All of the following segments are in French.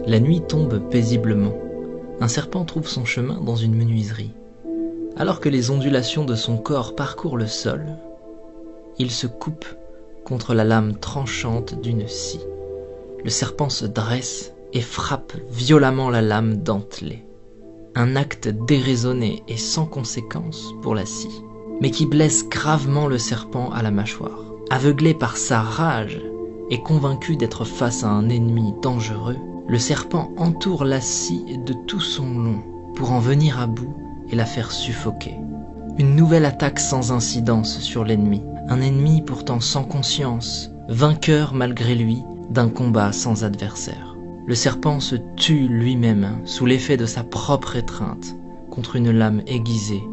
La nuit tombe paisiblement. Un serpent trouve son chemin dans une menuiserie. Alors que les ondulations de son corps parcourent le sol, il se coupe contre la lame tranchante d'une scie. Le serpent se dresse et frappe violemment la lame dentelée. Un acte déraisonné et sans conséquence pour la scie, mais qui blesse gravement le serpent à la mâchoire. Aveuglé par sa rage et convaincu d'être face à un ennemi dangereux, le serpent entoure la scie de tout son long pour en venir à bout et la faire suffoquer. Une nouvelle attaque sans incidence sur l'ennemi, un ennemi pourtant sans conscience, vainqueur malgré lui d'un combat sans adversaire. Le serpent se tue lui-même sous l'effet de sa propre étreinte contre une lame aiguisée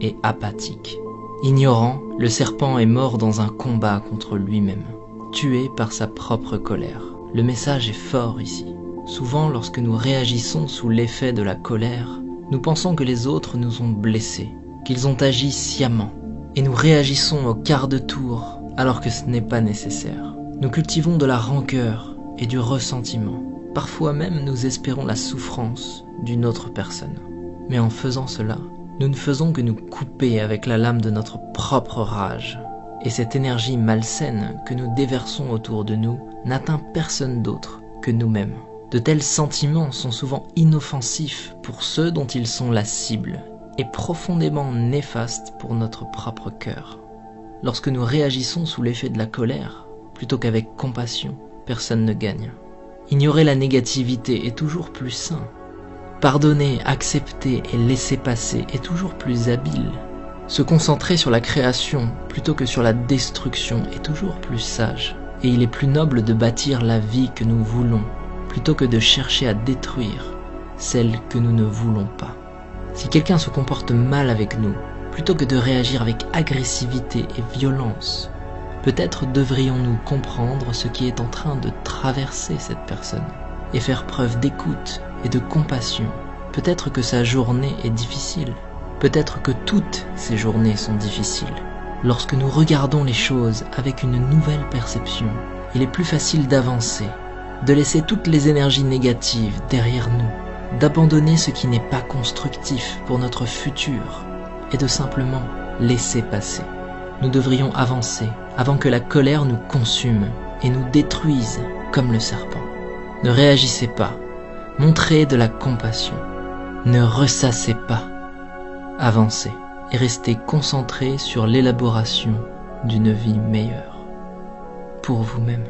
et apathique. Ignorant, le serpent est mort dans un combat contre lui-même, tué par sa propre colère. Le message est fort ici. Souvent, lorsque nous réagissons sous l'effet de la colère, nous pensons que les autres nous ont blessés, qu'ils ont agi sciemment, et nous réagissons au quart de tour alors que ce n'est pas nécessaire. Nous cultivons de la rancœur et du ressentiment. Parfois même, nous espérons la souffrance d'une autre personne. Mais en faisant cela, nous ne faisons que nous couper avec la lame de notre propre rage. Et cette énergie malsaine que nous déversons autour de nous n'atteint personne d'autre que nous-mêmes. De tels sentiments sont souvent inoffensifs pour ceux dont ils sont la cible et profondément néfastes pour notre propre cœur. Lorsque nous réagissons sous l'effet de la colère, plutôt qu'avec compassion, personne ne gagne. Ignorer la négativité est toujours plus sain. Pardonner, accepter et laisser passer est toujours plus habile. Se concentrer sur la création plutôt que sur la destruction est toujours plus sage. Et il est plus noble de bâtir la vie que nous voulons, plutôt que de chercher à détruire celle que nous ne voulons pas. Si quelqu'un se comporte mal avec nous, plutôt que de réagir avec agressivité et violence, peut-être devrions-nous comprendre ce qui est en train de traverser cette personne et faire preuve d'écoute et de compassion. Peut-être que sa journée est difficile. Peut-être que toutes ces journées sont difficiles. Lorsque nous regardons les choses avec une nouvelle perception, il est plus facile d'avancer, de laisser toutes les énergies négatives derrière nous, d'abandonner ce qui n'est pas constructif pour notre futur et de simplement laisser passer. Nous devrions avancer avant que la colère nous consume et nous détruise comme le serpent. Ne réagissez pas, montrez de la compassion, ne ressassez pas, avancez et restez concentrés sur l'élaboration d'une vie meilleure pour vous-même.